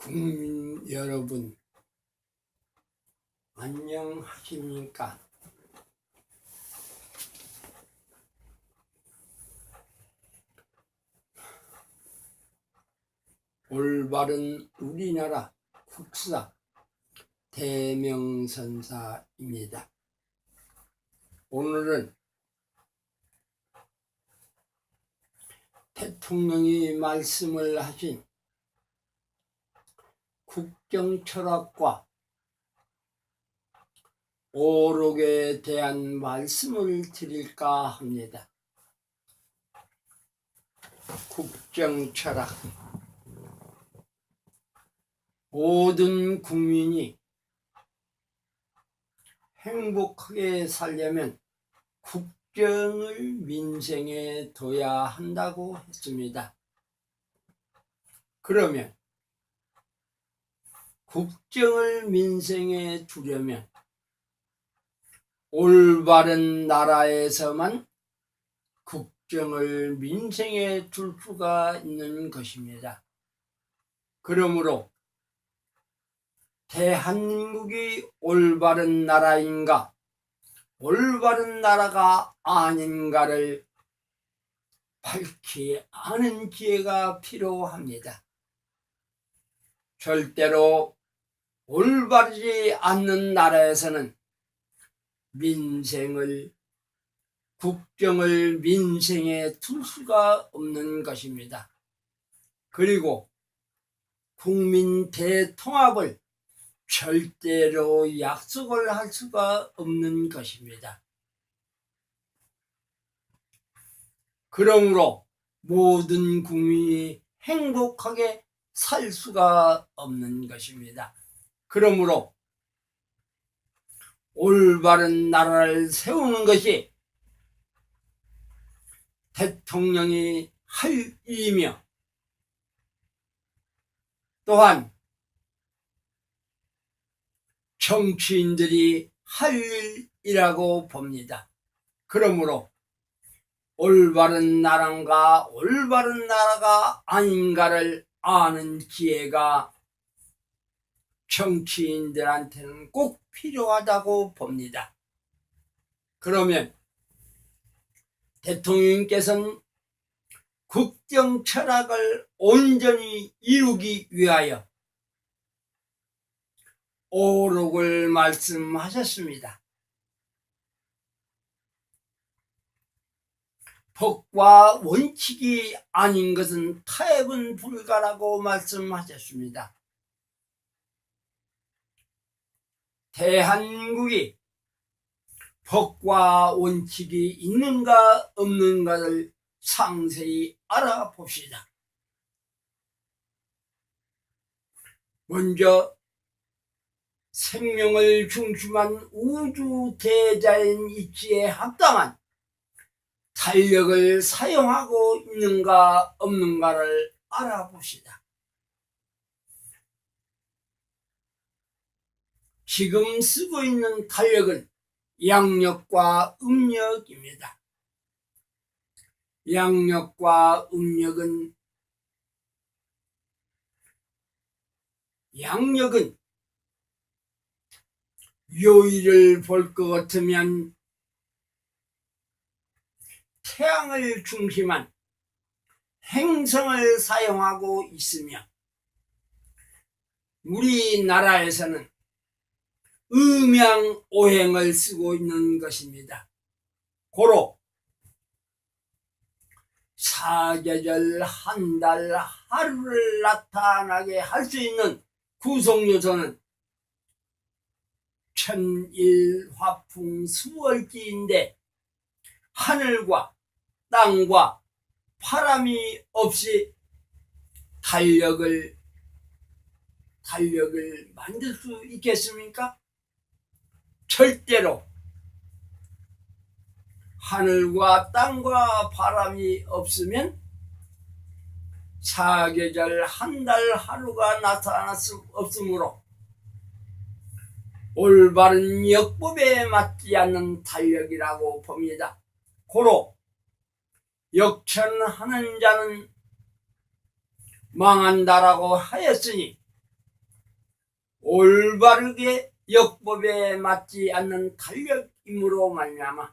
국민 여러분, 안녕하십니까? 올바른 우리나라 국사 대명선사입니다. 오늘은 대통령이 말씀을 하신 국정철학과 오록에 대한 말씀을 드릴까 합니다. 국정철학. 모든 국민이 행복하게 살려면 국정을 민생에 둬야 한다고 했습니다. 그러면 국정을 민생에 두려면 올바른 나라에서만 국정을 민생에 둘 수가 있는 것입니다. 그러므로 대한민국이 올바른 나라인가, 올바른 나라가 아닌가를 밝히 아는 기회가 필요합니다. 절대로 올바르지 않는 나라에서는 국정을 민생에 둘 수가 없는 것입니다. 그리고 국민 대통합을 절대로 약속을 할 수가 없는 것입니다. 그러므로 모든 국민이 행복하게 살 수가 없는 것입니다. 그러므로 올바른 나라를 세우는 것이 대통령이 할 일이며 또한 정치인들이 할 일이라고 봅니다. 그러므로 올바른 나라인가 올바른 나라가 아닌가를 아는 기회가 정치인들한테는 꼭 필요하다고 봅니다. 그러면 대통령께서는 국정 철학을 온전히 이루기 위하여 오록을 말씀하셨습니다. 법과 원칙이 아닌 것은 타협은 불가라고 말씀하셨습니다. 대한민국이 법과 원칙이 있는가 없는가를 상세히 알아봅시다. 먼저 생명을 중심한 우주 대자연 이치에 합당한 탄력을 사용하고 있는가 없는가를 알아봅시다. 지금 쓰고 있는 탄력은 양력과 음력입니다. 양력과 음력은 양력은 요일을 볼 것 같으면 태양을 중심한 행성을 사용하고 있으며 우리나라에서는 음양오행을 쓰고 있는 것입니다. 고로 사계절 한 달 하루를 나타나게 할 수 있는 구성요소는 천일 화풍 수월기인데 하늘과 땅과 바람이 없이 달력을 만들 수 있겠습니까? 절대로 하늘과 땅과 바람이 없으면 사계절 한 달 하루가 나타날 수 없으므로 올바른 역법에 맞지 않는 달력이라고 봅니다. 고로 역천하는 자는 망한다라고 하였으니 올바르게 역법에 맞지 않는 탄력임으로 말미암아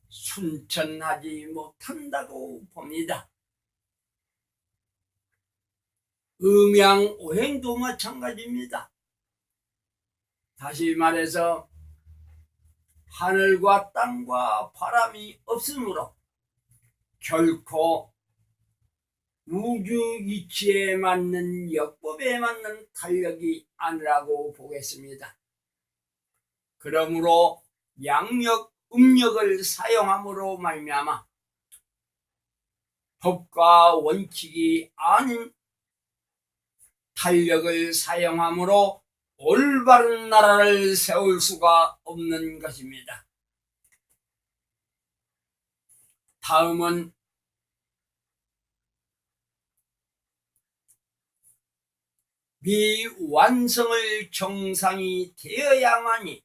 순천하지 못한다고 봅니다. 음양오행도 마찬가지입니다. 다시 말해서 하늘과 땅과 바람이 없으므로 결코 우주 이치에 맞는 역법에 맞는 탄력이 아니라고 보겠습니다. 그러므로 양력, 음력을 사용함으로 말미암아 법과 원칙이 아닌 탄력을 사용함으로 올바른 나라를 세울 수가 없는 것입니다. 다음은 미완성을 정상이 되어야만이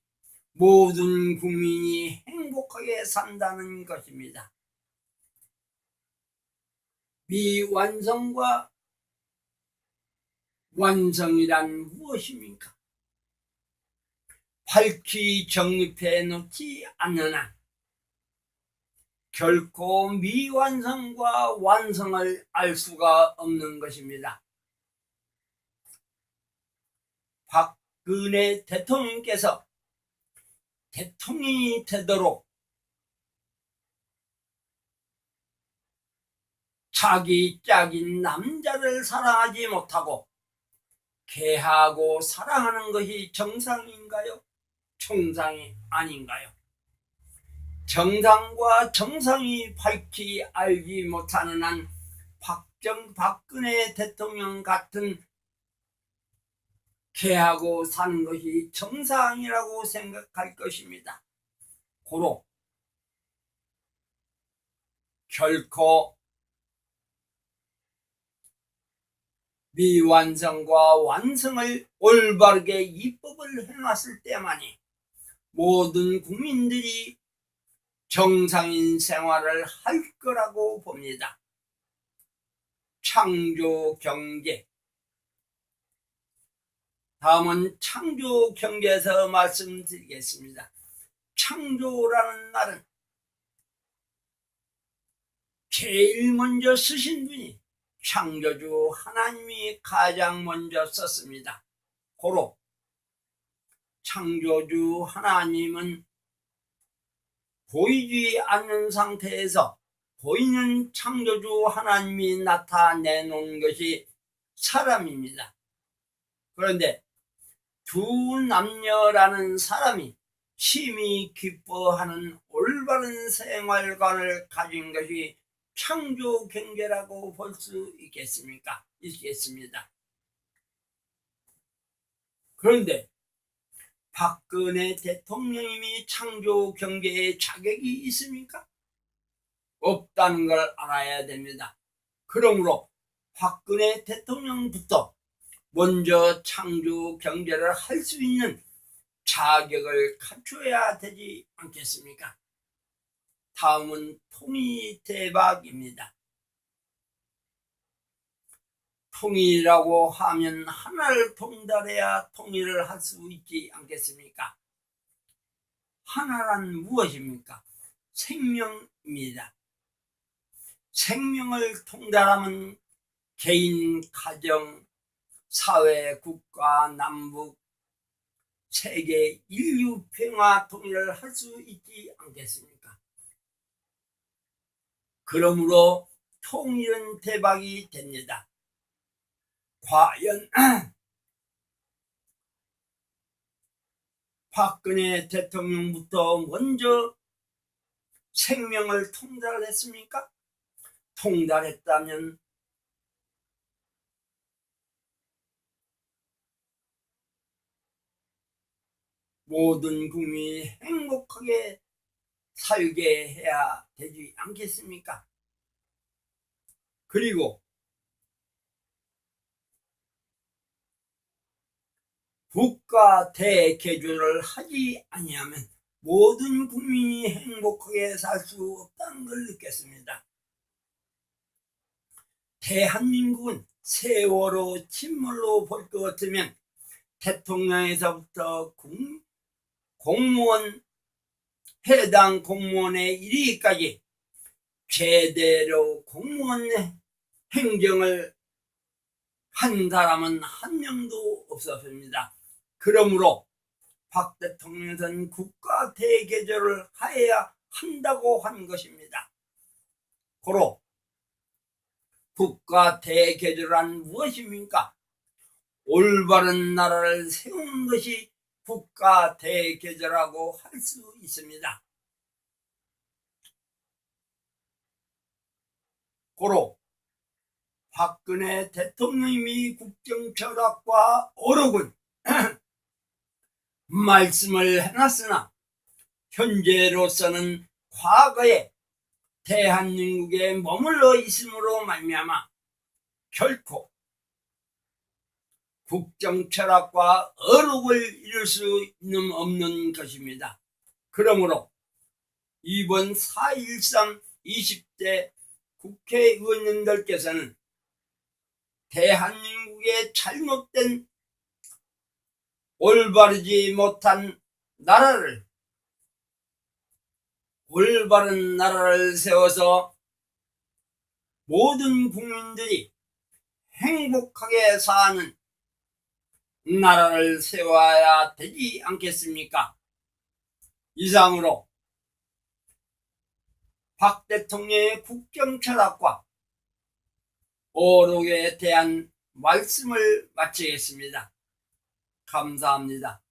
모든 국민이 행복하게 산다는 것입니다. 미완성과 완성이란 무엇입니까? 밝히 정립해 놓지 않는 한 결코 미완성과 완성을 알 수가 없는 것입니다. 박근혜 대통령께서 대통령이 되도록 자기 짝인 남자를 사랑하지 못하고 개하고 사랑하는 것이 정상인가요? 정상이 아닌가요? 정상과 정상이 밝히 알지 못하는 한 박근혜 대통령 같은 개하고 사는 것이 정상이라고 생각할 것입니다. 고로 결코 미완성과 완성을 올바르게 입법을 해놨을 때만이 모든 국민들이 정상인 생활을 할 거라고 봅니다. 창조경제. 다음은 창조경제에서 말씀드리겠습니다. 창조라는 말은 제일 먼저 쓰신 분이 창조주 하나님이 가장 먼저 썼습니다. 고로 창조주 하나님은 보이지 않는 상태에서 보이는 창조주 하나님이 나타내놓은 것이 사람입니다. 그런데 두 남녀라는 사람이 심히 기뻐하는 올바른 생활관을 가진 것이 창조 경제라고 볼 수 있겠습니까? 있겠습니다. 그런데 박근혜 대통령님이 창조 경제에 자격이 있습니까? 없다는 걸 알아야 됩니다. 그러므로 박근혜 대통령부터 먼저 창조 경제를 할 수 있는 자격을 갖춰야 되지 않겠습니까? 다음은 통일대박입니다. 통일이라고 하면 하나를 통달해야 통일을 할 수 있지 않겠습니까? 하나란 무엇입니까? 생명입니다. 생명을 통달하면 개인, 가정, 사회, 국가, 남북, 세계, 인류 평화 통일을 할 수 있지 않겠습니까? 그러므로 통일은 대박이 됩니다. 과연 박근혜 대통령부터 먼저 생명을 통달했습니까? 통달했다면 모든 국민이 행복하게 살게 해야 되지 않겠습니까? 그리고 국가 대개조를 하지 아니하면 모든 국민이 행복하게 살 수 없다는 걸 느꼈습니다. 대한민국은 세월호 침몰로 볼 것 같으면 대통령에서부터 공무원, 해당 공무원의 1위까지 제대로 공무원 행정을 한 사람은 한 명도 없었습니다. 그러므로 박 대통령은 국가 대개조를 해야 한다고 한 것입니다. 고로 국가 대개조란 무엇입니까? 올바른 나라를 세우는 것이 국가 대개조라고 할 수 있습니다. 고로 박근혜 대통령이 국정철학과 어록은 말씀을 해놨으나 현재로서는 과거에 대한민국에 머물러 있음으로 말미암아 결코 국정철학과 어록을 이룰 수 없는 것입니다. 그러므로 이번 4.13 20대 국회의원님들께서는 대한민국의 잘못된 올바르지 못한 나라를 올바른 나라를 세워서 모든 국민들이 행복하게 사는 나라를 세워야 되지 않겠습니까? 이상으로 박 대통령의 국정철학과 어록에 대한 말씀을 마치겠습니다. 감사합니다.